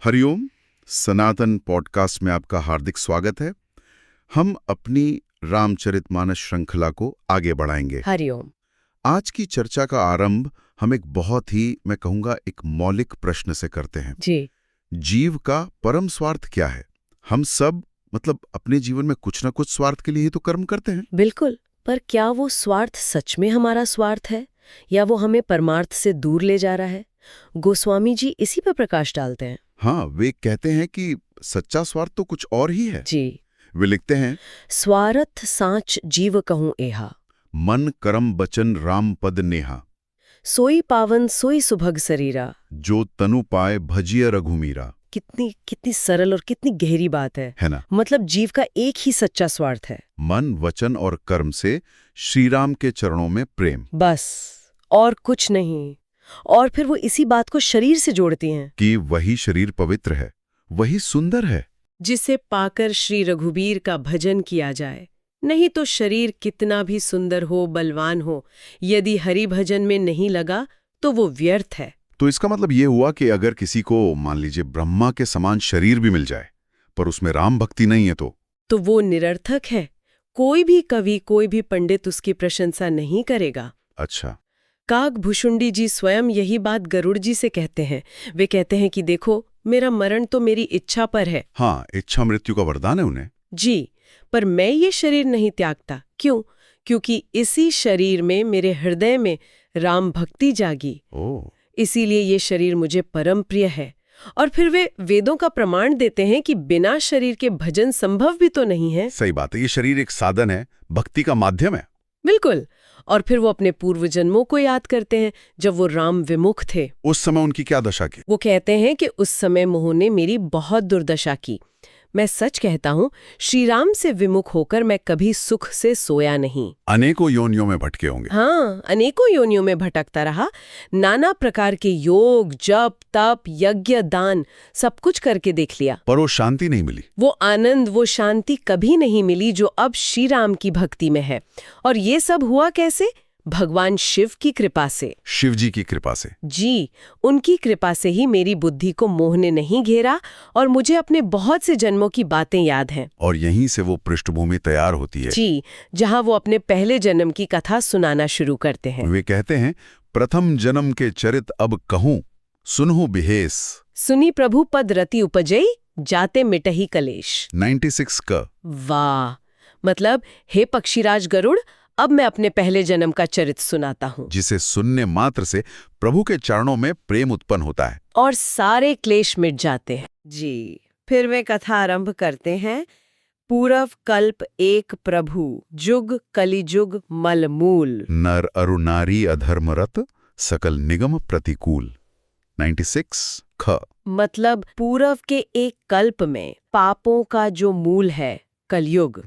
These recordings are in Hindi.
हरिओम। सनातन पॉडकास्ट में आपका हार्दिक स्वागत है। हम अपनी रामचरितमानस श्रृंखला को आगे बढ़ाएंगे। हरिओम। आज की चर्चा का आरंभ हम एक बहुत ही, मैं कहूँगा, एक मौलिक प्रश्न से करते हैं। जी। जीव का परम स्वार्थ क्या है? हम सब अपने जीवन में कुछ ना कुछ स्वार्थ के लिए ही तो कर्म करते हैं। बिल्कुल, पर क्या वो स्वार्थ सच में हमारा स्वार्थ है या वो हमें परमार्थ से दूर ले जा रहा है? गोस्वामी जी इसी पर प्रकाश डालते हैं। हाँ, वे कहते हैं कि सच्चा स्वार्थ तो कुछ और ही है। जी। वे लिखते हैं, स्वार्थ सांच जीव कहूं एहा, मन करम बचन राम पद नेहा, सोई पावन सोई सुभग शरीरा। जो तनु पाए भजिय रघुमीरा। कितनी कितनी सरल और कितनी गहरी बात है ना? मतलब जीव का एक ही सच्चा स्वार्थ है, मन, वचन और कर्म से श्रीराम के चरणों में प्रेम, बस, और कुछ नहीं। और फिर वो इसी बात को शरीर से जोड़ती हैं कि वही शरीर पवित्र है, वही सुंदर है, जिसे पाकर श्री रघुबीर का भजन किया जाए। नहीं तो शरीर कितना भी सुंदर हो, बलवान हो, यदि हरि भजन में नहीं लगा तो वो व्यर्थ है। तो इसका मतलब ये हुआ कि अगर किसी को, मान लीजिए, ब्रह्मा के समान शरीर भी मिल जाए पर उसमें राम भक्ति नहीं है तो वो निरर्थक है। कोई भी कवि, कोई भी पंडित उसकी प्रशंसा नहीं करेगा। अच्छा। काकभूषुंडी जी स्वयं यही बात गरुड़ जी से कहते हैं। वे कहते हैं कि देखो, मेरा मरण तो मेरी इच्छा पर है। हाँ, इच्छा मृत्यु का वरदान है उन्हें। जी, पर मैं ये शरीर नहीं त्यागता। क्यों? क्योंकि इसी शरीर में, मेरे हृदय में राम भक्ति जागी। इसीलिए ये शरीर मुझे परम प्रिय है। और फिर वे वेदों का प्रमाण देते हैं कि बिना शरीर के भजन संभव भी तो नहीं है। सही बात है, ये शरीर एक साधन है, भक्ति का माध्यम है। बिल्कुल। और फिर वो अपने पूर्व जन्मों को याद करते हैं, जब वो राम विमुख थे। उस समय उनकी क्या दशा की? वो कहते हैं कि उस समय मोह ने मेरी बहुत दुर्दशा की। मैं सच कहता हूँ, श्री राम से विमुख होकर मैं कभी सुख से सोया नहीं। अनेकों योनियों में भटके होंगे। हाँ, अनेकों योनियों में भटकता रहा। नाना प्रकार के योग, जप, तप, यज्ञ, दान, सब कुछ करके देख लिया, पर वो शांति नहीं मिली। वो आनंद, वो शांति कभी नहीं मिली जो अब श्री राम की भक्ति में है। और ये सब हुआ कैसे? भगवान शिव की कृपा से। शिव जी की कृपा से। जी, उनकी कृपा से ही मेरी बुद्धि को मोह ने नहीं घेरा और मुझे अपने बहुत से जन्मों की बातें याद हैं। और यहीं से वो पृष्ठभूमि तैयार होती है। जी, जहां वो अपने पहले जन्म की कथा सुनाना शुरू करते हैं। वे कहते हैं, प्रथम जन्म के चरित अब कहूं, सुनहु बिहेस। सुनी प्रभु पद रति उपजई, जाते मिटही कलेश। 96 का। वाह! मतलब, हे पक्षीराज गरुड़, अब मैं अपने पहले जन्म का चरित सुनाता हूँ, जिसे सुनने मात्र से प्रभु के चरणों में प्रेम उत्पन्न होता है और सारे क्लेश मिट जाते हैं। जी, फिर वे कथा आरंभ करते हैं। पूरव कल्प एक प्रभु, जुग कलिजुग मलमूल। नर अरु नारी अधर्मरत, सकल निगम प्रतिकूल। 96 ख। मतलब, पूरव के एक कल्प में पापों का जो मूल है, कलयुग,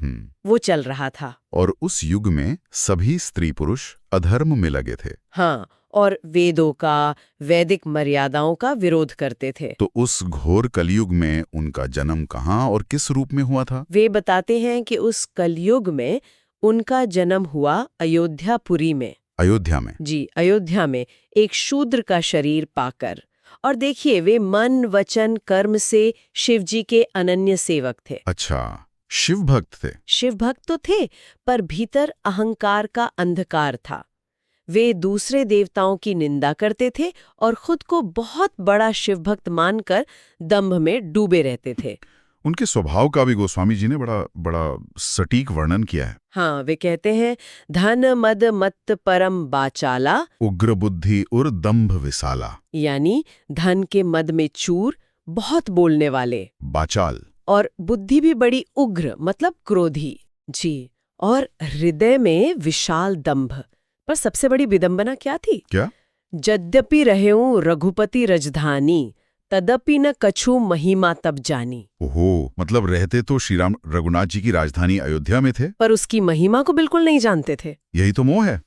वो चल रहा था। और उस युग में सभी स्त्री पुरुष अधर्म में लगे थे। हाँ, और वेदों का, वैदिक मर्यादाओं का विरोध करते थे। तो उस घोर कलयुग में उनका जन्म कहाँ और किस रूप में हुआ था? वे बताते हैं कि उस कलयुग में उनका जन्म हुआ अयोध्यापुरी में। अयोध्या में? जी, अयोध्या में, एक शूद्र का शरीर पाकर। और देखिए, वे मन, वचन, कर्म से शिवजी के अनन्य सेवक थे। अच्छा, शिव भक्त थे। शिव भक्त तो थे, पर भीतर अहंकार का अंधकार था। वे दूसरे देवताओं की निंदा करते थे और खुद को बहुत बड़ा शिव भक्त मानकर दंभ में डूबे रहते थे। उनके स्वभाव का भी गोस्वामी जी ने बड़ा सटीक वर्णन किया है। हाँ, वे कहते हैं, धन मद मत्त परम बाचाला, उग्र बुद्धि उर दंभ विशाला। यानी धन के मद में चूर, बहुत बोलने वाले, बाचाल, और बुद्धि भी बड़ी उग्र, मतलब क्रोधी। जी, और हृदय में विशाल दंभ। पर सबसे बड़ी विडंबना क्या थी? क्या? यद्यपि रहेऊं रघुपति रजधानी, तदपि न कछु महिमा तब जानी। ओहो, मतलब रहते तो श्री राम रघुनाथ जी की राजधानी अयोध्या में थे, पर उसकी महिमा को बिल्कुल नहीं जानते थे। यही तो मोह है,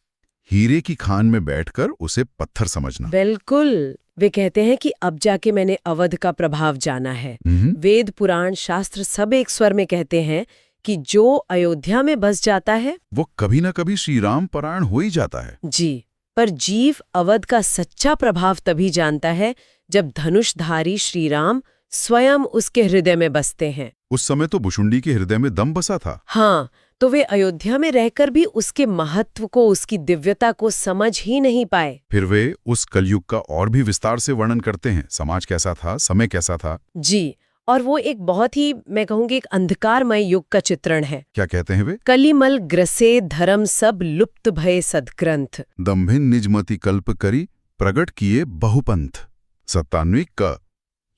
हीरे की खान में बैठकर उसे पत्थर समझना। बिल्कुल। वे कहते हैं कि अब जाके मैंने अवध का प्रभाव जाना है। वेद, पुराण, शास्त्र सब एक स्वर में कहते हैं कि जो अयोध्या में बस जाता है वो कभी न कभी श्री राम परायण हो ही जाता है। जी, पर जीव अवध का सच्चा प्रभाव तभी जानता है जब धनुषधारी श्री राम स्वयं उसके हृदय में बसते हैं। उस समय तो भुशुंडी के हृदय में दम बसा था। हाँ, तो वे अयोध्या में रहकर भी उसके महत्व को, उसकी दिव्यता को समझ ही नहीं पाए। फिर वे उस कलयुग का और भी विस्तार से वर्णन करते हैं। समाज कैसा था, समय कैसा था। जी, और वो एक बहुत ही, मैं कहूंगी, एक अंधकारमय युग का चित्रण है। क्या कहते हैं वे? कलिमल ग्रसे धर्म सब लुप्त भये सद्ग्रंथ। दम्भिन निजमति कल्प करी प्रगट किए बहुपंथ। 97 क।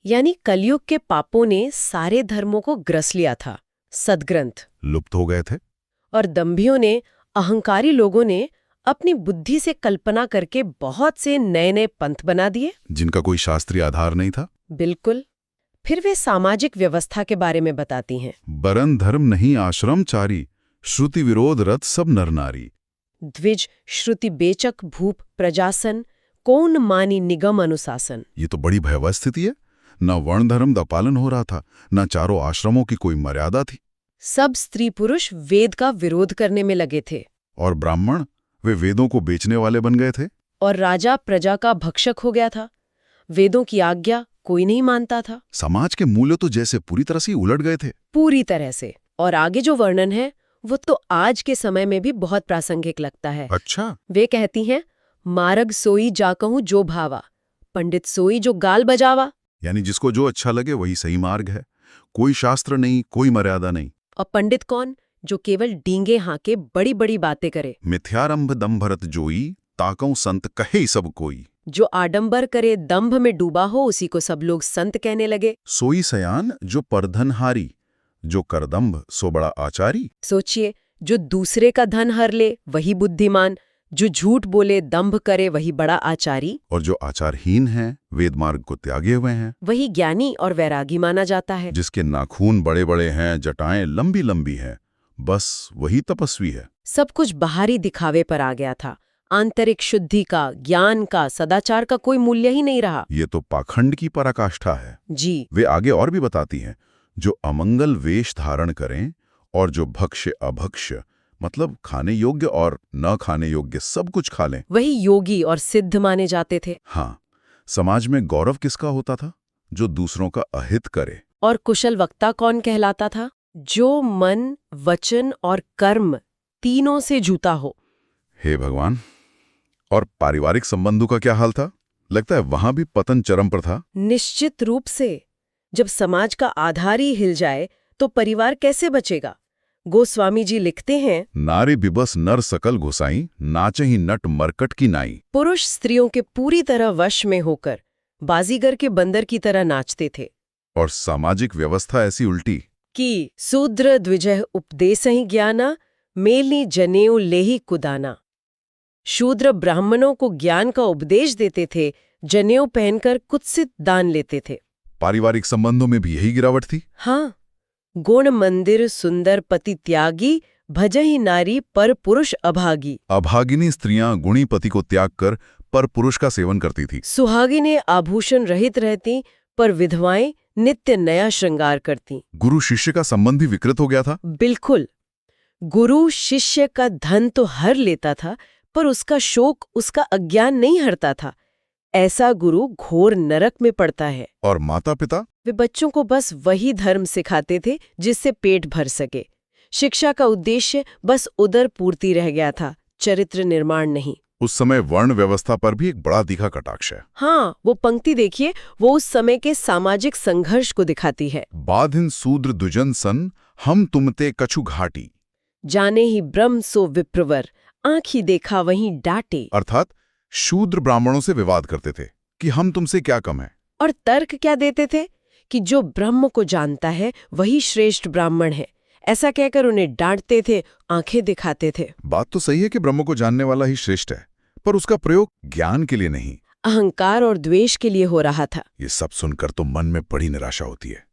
यानी कलयुग के पापों ने सारे धर्मों को ग्रस लिया था, सद्ग्रंथ लुप्त हो गए थे। और दंभियों ने, अहंकारी लोगों ने अपनी बुद्धि से कल्पना करके बहुत से नए नए पंथ बना दिए, जिनका कोई शास्त्रीय आधार नहीं था। बिल्कुल। फिर वे सामाजिक व्यवस्था के बारे में बताती हैं। बरन धर्म नहीं आश्रम चारी, श्रुति विरोध रत सब नर नारी। द्विज श्रुति बेचक भूप प्रजासन, कौन मानी निगम अनुशासन। ये तो बड़ी भयावह स्थिति है। न वर्ण धर्म का पालन हो रहा था, न चारों आश्रमों की कोई मर्यादा थी। सब स्त्री पुरुष वेद का विरोध करने में लगे थे। और ब्राह्मण, वे वेदों को बेचने वाले बन गए थे। और राजा प्रजा का भक्षक हो गया था। वेदों की आज्ञा कोई नहीं मानता था। समाज के मूल्य तो जैसे पूरी तरह से उलट गए थे। पूरी तरह से। और आगे जो वर्णन है वो तो आज के समय में भी बहुत प्रासंगिक लगता है। अच्छा। वे कहती हैं, मार्ग सोई जा कहूं जो भावा, पंडित सोई जो गाल बजावा। यानी जिसको जो अच्छा लगे वही सही मार्ग है। कोई शास्त्र नहीं, कोई मर्यादा नहीं। और पंडित कौन? जो केवल डींगे हाके बड़ी बड़ी बातें करे। मिथ्यारंभ दम्भरत जोई, ताकऊ संत कहे सब कोई। जो आडंबर करे, दंभ में डूबा हो, उसी को सब लोग संत कहने लगे। सोई सयान जो परधनहारी, जो करदम्भ सो बड़ा आचारी। सोचिए, जो दूसरे का धन हर ले वही बुद्धिमान, जो झूठ बोले दंभ करे वही बड़ा आचारी, और जो आचारहीन है, वेद मार्ग को त्यागे हुए हैं, वही ज्ञानी और वैरागी माना जाता है। जिसके नाखून बड़े बड़े हैं, जटाएं लंबी लंबी हैं, बस वही तपस्वी है। सब कुछ बाहरी दिखावे पर आ गया था। आंतरिक शुद्धि का, ज्ञान का, सदाचार का कोई मूल्य ही नहीं रहा। ये तो पाखंड की पराकाष्ठा है। जी। वे आगे और भी बताती हैं, जो अमंगल वेश धारण करें और जो भक्ष्य अभक्ष्य, मतलब खाने योग्य और न खाने योग्य सब कुछ खा लें, वही योगी और सिद्ध माने जाते थे। हाँ, समाज में गौरव किसका होता था? जो दूसरों का अहित करे। और कुशल वक्ता कौन कहलाता था? जो मन, वचन और कर्म तीनों से जूता हो। हे भगवान। और पारिवारिक संबंधों का क्या हाल था? लगता है वहां भी पतन चरम पर था। निश्चित रूप से। जब समाज का आधार ही हिल जाए तो परिवार कैसे बचेगा? गोस्वामी जी लिखते हैं, नारी बिबस नर सकल घुसाई, नाचे ही नट मरकट की नाई। पुरुष स्त्रियों के पूरी तरह वश में होकर बाजीगर के बंदर की तरह नाचते थे। और सामाजिक व्यवस्था ऐसी उल्टी कि शूद्र द्विजह उपदेश ही ज्ञाना, मेली जनेऊ लेही कुदाना। शूद्र ब्राह्मणों को ज्ञान का उपदेश देते थे, जनेऊ पहनकर कुत्सित दान लेते थे। पारिवारिक संबंधों में भी यही गिरावट थी। हाँ, गुण मंदिर सुंदर पति त्यागी, भजहि नारी पर पुरुष अभागी। अभागिनी स्त्रियां गुणी पति को त्याग कर पर पुरुष का सेवन करती थी। सुहागिनें आभूषण रहित रहती, पर विधवाएं नित्य नया श्रृंगार करती। गुरु शिष्य का संबंध भी विकृत हो गया था। बिल्कुल। गुरु शिष्य का धन तो हर लेता था, पर उसका शोक, उसका अज्ञान नहीं हरता था। ऐसा गुरु घोर नरक में पड़ता है। और माता पिता? वे बच्चों को बस वही धर्म सिखाते थे जिससे पेट भर सके। शिक्षा का उद्देश्य बस उदर पूर्ति रह गया था, चरित्र निर्माण नहीं। उस समय वर्ण व्यवस्था पर भी एक बड़ा तीखा कटाक्ष है। हाँ, वो पंक्ति देखिए, वो उस समय के सामाजिक संघर्ष को दिखाती है। बाधिन शूद्र दुजन सन, हम तुमते कछु घाटी। जाने ही ब्रह्म सो विप्रवर, आँखी देखा वहीं डांटे। अर्थात शूद्र ब्राह्मणों से विवाद करते थे कि हम तुमसे क्या कम है। और तर्क क्या देते थे? कि जो ब्रह्म को जानता है वही श्रेष्ठ ब्राह्मण है। ऐसा कहकर उन्हें डांटते थे, आंखें दिखाते थे। बात तो सही है कि ब्रह्म को जानने वाला ही श्रेष्ठ है, पर उसका प्रयोग ज्ञान के लिए नहीं, अहंकार और द्वेष के लिए हो रहा था। ये सब सुनकर तो मन में बड़ी निराशा होती है।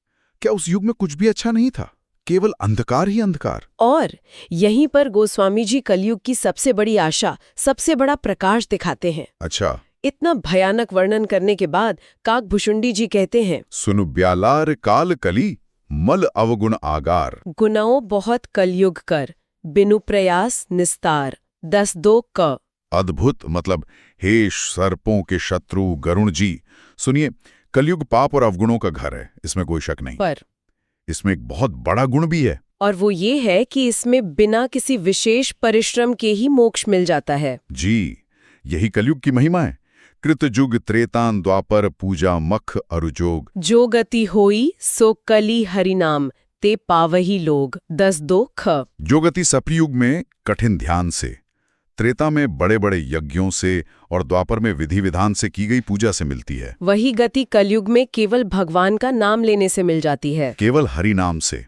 क्या उस युग में कुछ भी अच्छा नहीं था? केवल अंधकार ही अंधकार। और यहीं पर गोस्वामी जी कलयुग की सबसे बड़ी आशा, सबसे बड़ा प्रकाश दिखाते हैं। अच्छा। इतना भयानक वर्णन करने के बाद काकभूषुंडी जी कहते हैं, सुनु ब्यालार काल कली, मल अवगुण आगार। गुनाओं बहुत कलयुग कर, बिनु प्रयास निस्तार। 10-2 क। अद्भुत। मतलब हे सर्पों के शत्रु गरुण जी, सुनिए, कलयुग पाप और अवगुणों का घर है, इसमें कोई शक नहीं। पर इसमें एक बहुत बड़ा गुण भी है। और वो ये है कि इसमें बिना किसी विशेष परिश्रम के ही मोक्ष मिल जाता है। जी, यही कलयुग की महिमा है। कृतयुग त्रेतान द्वापर पूजा मख अरुजोग। जो गति होई सो कली हरिनाम ते पावही लोग 10:2 ख। जो गति सतयुग में कठिन ध्यान से, त्रेता में बड़े बड़े यज्ञों से और द्वापर में विधि विधान से की गई पूजा से मिलती है। वही गति कलयुग में केवल भगवान का नाम लेने से मिल जाती है। केवल हरि नाम से।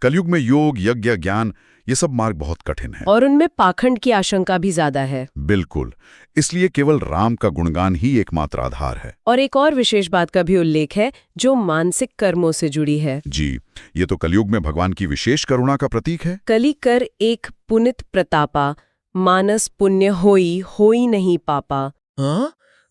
कलयुग में योग यज्ञ ज्ञान ये सब मार्ग बहुत कठिन है और उनमें पाखंड की आशंका भी ज्यादा है। बिल्कुल, इसलिए केवल राम का गुणगान ही एकमात्र आधार है। और एक और विशेष बात का भी उल्लेख है जो मानसिक कर्मों से जुड़ी है। जी, ये तो कलयुग में भगवान की विशेष करुणा का प्रतीक है। कली कर एक पुनित प्रतापा, मानस पुण्य होई नहीं पापा।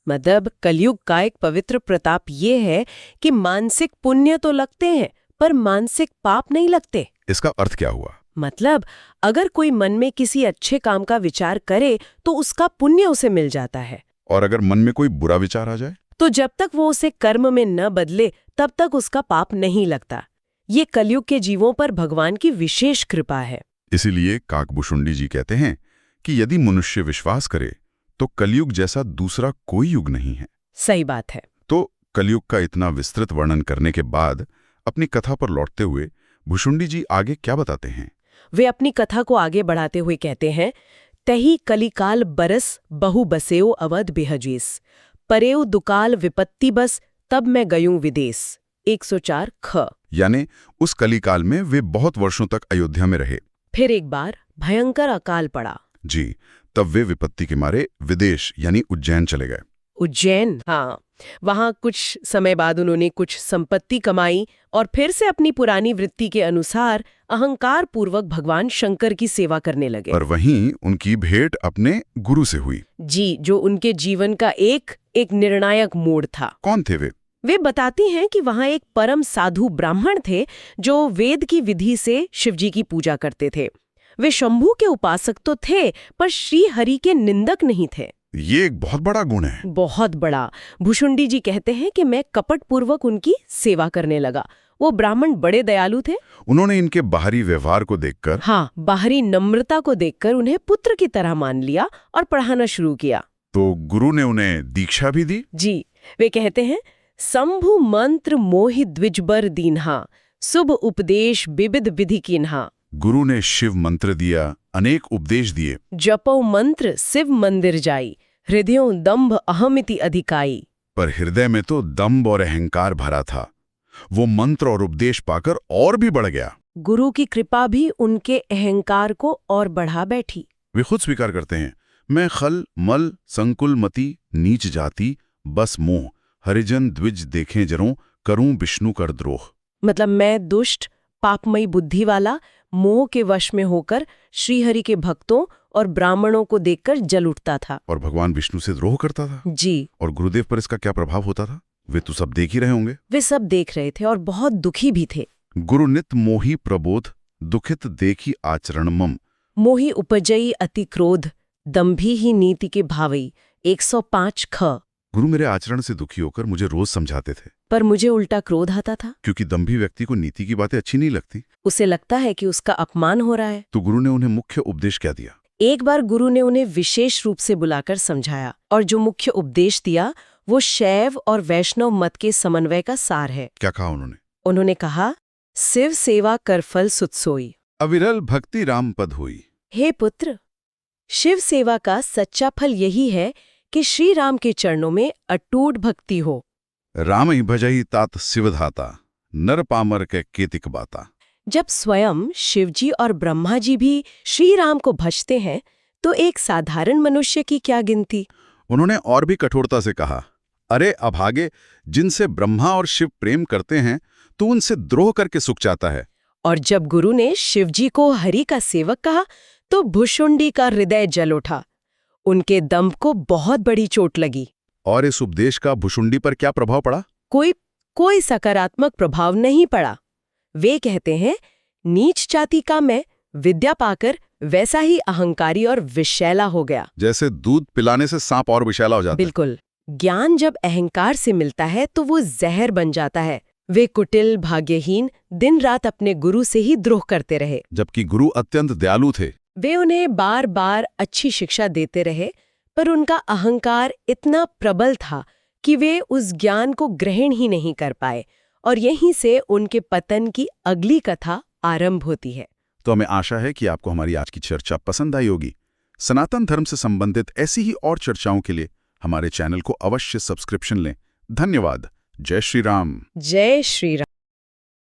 मतलब कलयुग का एक पवित्र प्रताप ये है कि मानसिक पुण्य तो लगते हैं पर मानसिक पाप नहीं लगते। इसका अर्थ क्या हुआ? मतलब अगर कोई मन में किसी अच्छे काम का विचार करे तो उसका पुण्य उसे मिल जाता है, और अगर मन में कोई बुरा विचार आ जाए तो जब तक वो उसे कर्म में न बदले तब तक उसका पाप नहीं लगता। ये कलयुग के जीवों पर भगवान की विशेष कृपा है। इसीलिए काकभूषुंडी जी कहते हैं कि यदि मनुष्य विश्वास करे तो कलयुग जैसा दूसरा कोई युग नहीं है। सही बात है। तो कलयुग का इतना विस्तृत वर्णन करने के बाद अपनी कथा पर लौटते हुए भुषुंडी जी आगे क्या बताते हैं? वे अपनी कथा को आगे बढ़ाते हुए कहते हैं, तही कलिकाल बरस बहु बसेओ अवध बेहजीस, परेउ दुकाल विपत्ति बस तब मैं गयूं विदेश। 104 ख। यानी उस कलिकाल में वे बहुत वर्षों तक अयोध्या में रहे। फिर एक बार भयंकर अकाल पड़ा। जी, तब वे विपत्ति के मारे विदेश यानी उज्जैन चले गए। उज्जैन? हाँ, वहां कुछ समय बाद उन्होंने कुछ संपत्ति कमाई और फिर से अपनी पुरानी वृत्ति के अनुसार अहंकार पूर्वक भगवान शंकर की सेवा करने लगे। और वहीं उनकी भेंट अपने गुरु से हुई। जी, जो उनके जीवन का एक निर्णायक मोड़ था। कौन थे वे? वे बताती हैं कि वहां एक परम साधु ब्राह्मण थे जो वेद की विधि से शिवजी की पूजा करते थे। वे शंभू के उपासक तो थे पर श्री हरि के निंदक नहीं थे। ये एक बहुत बड़ा गुण है। बहुत बड़ा। भुषुंडी जी कहते हैं कि मैं कपट पूर्वक उनकी सेवा करने लगा। वो ब्राह्मण बड़े दयालु थे। उन्होंने इनके बाहरी व्यवहार को देखकर, हाँ, बाहरी नम्रता को देखकर उन्हें पुत्र की तरह मान लिया और पढ़ाना शुरू किया। तो गुरु ने उन्हें दीक्षा भी दी। जी, वे कहते हैं, शंभु मंत्र मोहि द्विजबर दीन्हा, शुभ उपदेश विविध विधि कीन्हा। गुरु ने शिव मंत्र दिया, अनेक उपदेश दिए। जपो मंत्र शिव मंदिर जाई, हृदयों दंभ अहमिति अधिकाई। पर हृदय में तो दंभ और अहंकार भरा था। वो मंत्र और उपदेश पाकर और भी बढ़ गया। गुरु की कृपा भी उनके अहंकार को और बढ़ा बैठी। वे खुद स्वीकार करते हैं, मैं खल मल संकुल मति नीच जाति बस मोह, हरिजन द्विज देखें जरों करूं विष्णु कर द्रोह। मतलब मैं दुष्ट पापमयी बुद्धि वाला मोह के वश में होकर श्रीहरि के भक्तों और ब्राह्मणों को देखकर जल उठता था और भगवान विष्णु से द्रोह करता था। जी। और गुरुदेव पर इसका क्या प्रभाव होता था? वे तो सब देख ही रहे होंगे। वे सब देख रहे थे और बहुत दुखी भी थे। गुरु नित मोही प्रबोध दुखित देखी आचरण मम, मोही उपजई अति क्रोध दंभी ही नीति के भावई। 105 ख। गुरु मेरे आचरण से दुखी होकर मुझे रोज समझाते थे, पर मुझे उल्टा क्रोध आता था। क्योंकि दंभी व्यक्ति को नीति की बातें अच्छी नहीं लगती। उसे लगता है कि उसका अपमान हो रहा है। तो गुरु ने उन्हें मुख्य उपदेश क्या दिया? एक बार गुरु ने उन्हें विशेष रूप से बुलाकर समझाया और जो मुख्य उपदेश दिया वो शैव और वैष्णव मत के समन्वय का सार है। क्या कहा उन्होंने? उन्होंने कहा, शिव सेवा कर फल सुतसोई, अविरल भक्ति राम पद हुई। हे पुत्र, शिव सेवा का सच्चा फल यही है कि श्री राम के चरणों में अटूट भक्ति हो। राम ही भजई तात शिवधाता, नर पामर के केतिक बाता। जब स्वयं शिवजी और ब्रह्मा जी भी श्री राम को भजते हैं तो एक साधारण मनुष्य की क्या गिनती। उन्होंने और भी कठोरता से कहा, अरे अभागे, जिनसे ब्रह्मा और शिव प्रेम करते हैं तो उनसे द्रोह करके सुख चाहता है। और जब गुरु ने शिवजी को हरि का सेवक कहा तो भुषुंडी का हृदय जल उठा। उनके दंभ को बहुत बड़ी चोट लगी। और इस उपदेश का भुषुंडी पर क्या प्रभाव पड़ा? कोई सकारात्मक प्रभाव नहीं पड़ा। वे कहते हैं, नीच जाति का मैं विद्या पाकर वैसा ही अहंकारी और विषैला हो गया। जैसे दूध पिलाने से सांप और विषैला हो जाता है। बिल्कुल। ज्ञान जब अहंकार से मिलता है तो वो जहर बन जाता है। वे कुटिल, भाग्यहीन, दिन रात अपने गुरु से ही द्रोह करते रहे। जबकि गुरु अत्यंत दयालु थे। वे उन्हें बार बार अच्छी शिक्षा देते रहे, पर उनका अहंकार इतना प्रबल था कि वे उस ज्ञान को ग्रहण ही नहीं कर पाए, और यहीं से उनके पतन की अगली कथा आरंभ होती है। तो हमें आशा है कि आपको हमारी आज की चर्चा पसंद आई होगी। सनातन धर्म से संबंधित ऐसी ही और चर्चाओं के लिए हमारे चैनल को अवश्य सब्सक्रिप्शन लें। धन्यवाद। जय श्री राम। जय श्री राम।